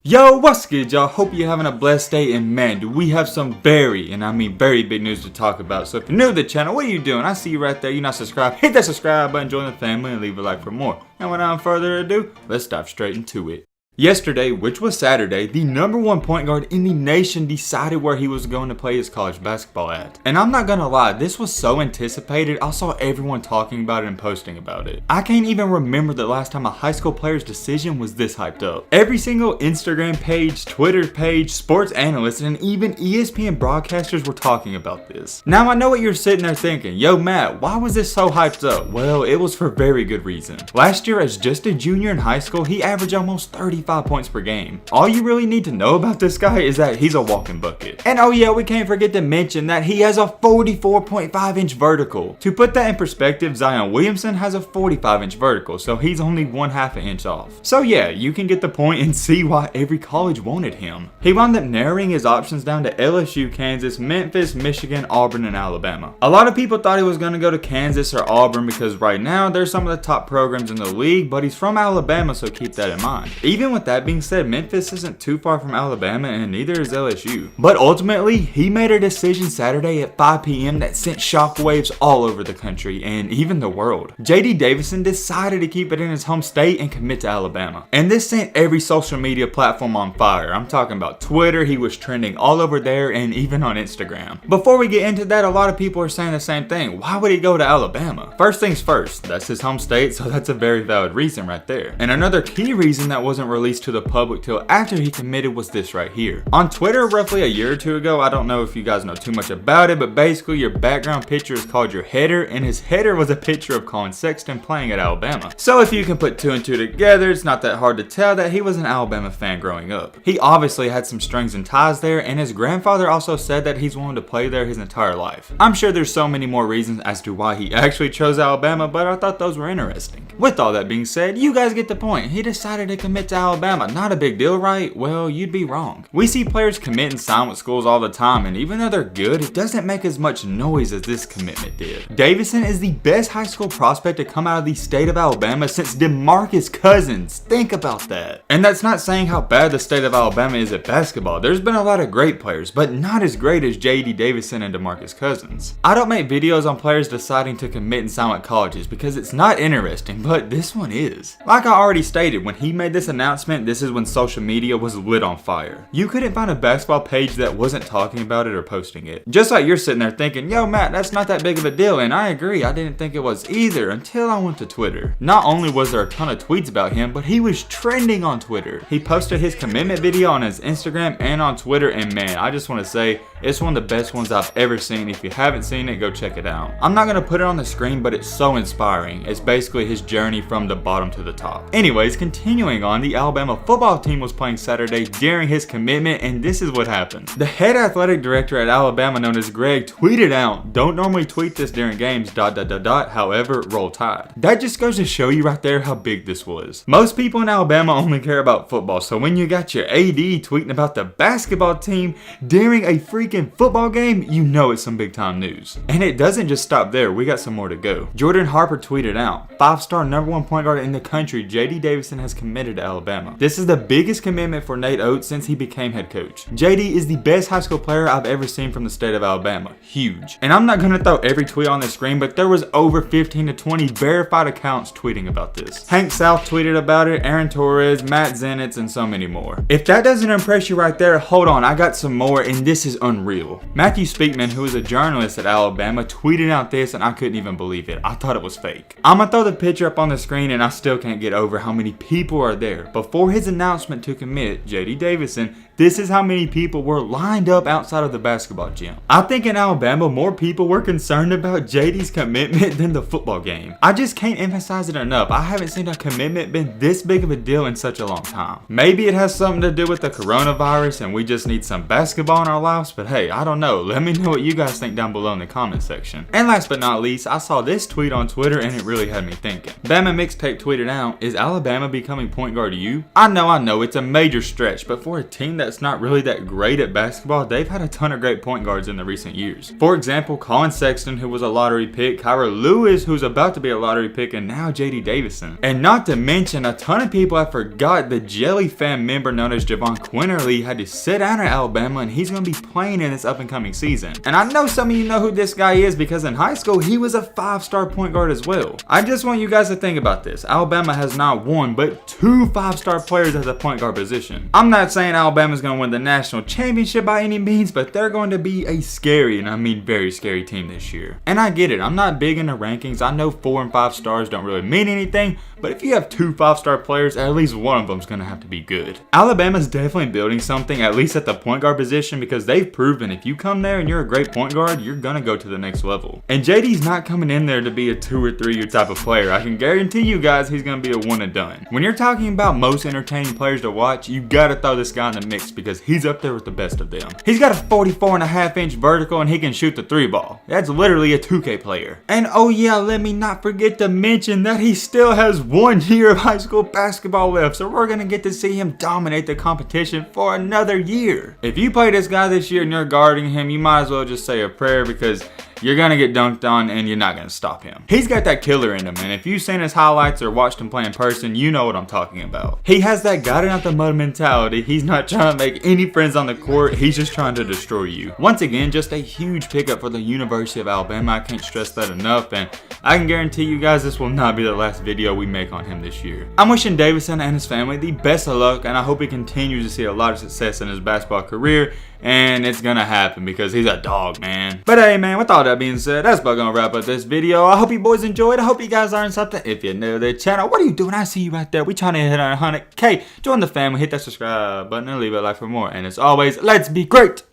Yo, what's good, y'all? Hope you're having a blessed day, and man, do we have some very, and I mean very big news to talk about. So if you're new to the channel, what are you doing? I see you right there. You're not subscribed. Hit that subscribe button, join the family, and leave a like for more. And without further ado, let's dive straight into it. Yesterday, which was Saturday, the #1 point guard in the nation decided where he was going to play his college basketball at. And I'm not gonna lie, this was so anticipated, I saw everyone talking about it and posting about it. I can't even remember the last time a high school player's decision was this hyped up. Every single Instagram page, Twitter page, sports analysts, and even ESPN broadcasters were talking about this. Now I know what you're sitting there thinking, yo Matt, why was this so hyped up? Well, it was for very good reason. Last year as just a junior in high school, he averaged almost 35 points per game. All you really need to know about this guy is that he's a walking bucket. And oh yeah, we can't forget to mention that he has a 44.5-inch vertical. To put that in perspective, Zion Williamson has a 45-inch vertical, so he's only 1/2 inch off. So yeah, you can get the point and see why every college wanted him. He wound up narrowing his options down to LSU, Kansas, Memphis, Michigan, Auburn, and Alabama. A lot of people thought he was going to go to Kansas or Auburn because right now they're some of the top programs in the league, but he's from Alabama, so keep that in mind. Even with that being said, Memphis isn't too far from Alabama and neither is LSU. But ultimately, he made a decision Saturday at 5 p.m. that sent shockwaves all over the country and even the world. JD Davison decided to keep it in his home state and commit to Alabama. And this sent every social media platform on fire. I'm talking about Twitter, he was trending all over there and even on Instagram. Before we get into that, a lot of people are saying the same thing. Why would he go to Alabama? First things first, that's his home state, so that's a very valid reason right there. And another key reason that wasn't released to the public till after he committed was this right here. On Twitter roughly a year or two ago, I don't know if you guys know too much about it, but basically your background picture is called your header, and his header was a picture of Colin Sexton playing at Alabama. So if you can put two and two together, it's not that hard to tell that he was an Alabama fan growing up. He obviously had some strings and ties there, and his grandfather also said that he's wanted to play there his entire life. I'm sure there's so many more reasons as to why he actually chose Alabama, but I thought those were interesting. With all that being said, you guys get the point. He decided to commit to Alabama. Not a big deal, right? Well, you'd be wrong. We see players commit and sign with schools all the time, and even though they're good, it doesn't make as much noise as this commitment did. Davison is the best high school prospect to come out of the state of Alabama since DeMarcus Cousins. Think about that. And that's not saying how bad the state of Alabama is at basketball. There's been a lot of great players, but not as great as JD Davison and DeMarcus Cousins. I don't make videos on players deciding to commit and sign with colleges because it's not interesting, but this one is. Like I already stated, when he made this announcement, this is when social media was lit on fire. You couldn't find a basketball page that wasn't talking about it or posting it. Just like you're sitting there thinking, yo Matt, that's not that big of a deal, and I agree, I didn't think it was either until I went to Twitter. Not only was there a ton of tweets about him, but he was trending on Twitter. He posted his commitment video on his Instagram and on Twitter, and man, I just want to say, it's one of the best ones I've ever seen. If you haven't seen it, go check it out. I'm not going to put it on the screen, but it's so inspiring. It's basically his journey from the bottom to the top. Anyways, continuing on, the Alabama football team was playing Saturday during his commitment, and this is what happened. The head athletic director at Alabama, known as Greg, tweeted out, "Don't normally tweet this during games, ... however, roll tide." That just goes to show you right there how big this was. Most people in Alabama only care about football, so when you got your AD tweeting about the basketball team during a freaking football game, you know it's some big time news. And it doesn't just stop there, we got some more to go. Jordan Harper tweeted out, "5-star #1 point guard in the country, JD Davison has committed to Alabama. This is the biggest commitment for Nate Oates since he became head coach. JD is the best high school player I've ever seen from the state of Alabama. Huge." And I'm not going to throw every tweet on the screen, but there was over 15 to 20 verified accounts tweeting about this. Hank South tweeted about it, Aaron Torres, Matt Zenitz, and so many more. If that doesn't impress you right there, hold on, I got some more, and this is unreal. Matthew Speakman, who is a journalist at Alabama, tweeted out this, and I couldn't even believe it. I thought it was fake. I'm going to throw the picture up on the screen, and I still can't get over how many people are there. Before his announcement to commit, JD Davison, this is how many people were lined up outside of the basketball gym. I think in Alabama, more people were concerned about JD's commitment than the football game. I just can't emphasize it enough. I haven't seen a commitment been this big of a deal in such a long time. Maybe it has something to do with the coronavirus and we just need some basketball in our lives, but hey, I don't know. Let me know what you guys think down below in the comment section. And last but not least, I saw this tweet on Twitter and it really had me thinking. Bama Mixtape tweeted out, "Is Alabama becoming point guard U?" you. I know, it's a major stretch, but for a team that's not really that great at basketball, they've had a ton of great point guards in the recent years. For example, Colin Sexton, who was a lottery pick, Kyra Lewis, who's about to be a lottery pick, and now J.D. Davison. And not to mention, a ton of people have forgot the Jelly Fam member known as Javon Quinterly had to sit down at Alabama, and he's going to be playing in this up-and-coming season. And I know some of you know who this guy is because in high school, he was a 5-star point guard as well. I just want you guys to think about this. Alabama has not one, but 2 5-star players at the point guard position. I'm not saying Alabama's going to win the national championship by any means, but they're going to be a scary, and I mean very scary team this year. And I get it. I'm not big into rankings. I know 4 and 5 stars don't really mean anything, but if you have 2 5-star players, at least one of them's going to have to be good. Alabama's definitely building something, at least at the point guard position, because they've proven if you come there and you're a great point guard, you're going to go to the next level. And JD's not coming in there to be a 2 or 3 year type of player. I can guarantee you guys he's going to be a one and done. When you're talking about most entertaining players to watch, you got to throw this guy in the mix because he's up there with the best of them. He's got a 44.5-inch vertical and he can shoot the 3 ball. That's literally a 2K player. And oh yeah, let me not forget to mention that he still has 1 year of high school basketball left, so we're going to get to see him dominate the competition for another year. If you play this guy this year and you're guarding him, you might as well just say a prayer because you're going to get dunked on and you're not going to stop him. He's got that killer in him, and if you've seen his highlights or watched him play in person, you know what I'm talking about. He has that got it out the mud mentality. He's not trying to make any friends on the court. He's just trying to destroy you. Once again, just a huge pickup for the University of Alabama. I can't stress that enough, and I can guarantee you guys this will not be the last video we make on him this year. I'm wishing Davison and his family the best of luck, and I hope he continues to see a lot of success in his basketball career. And it's gonna happen because he's a dog, man. But hey, man, with all that being said, that's about gonna wrap up this video. I hope you boys enjoyed. I hope you guys learned something. If you're new to the channel, what are you doing? I see you right there. We trying to hit on 100K. Join the family, hit that subscribe button, and leave a like for more. And as always, let's be great.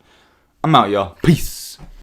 I'm out, y'all. Peace.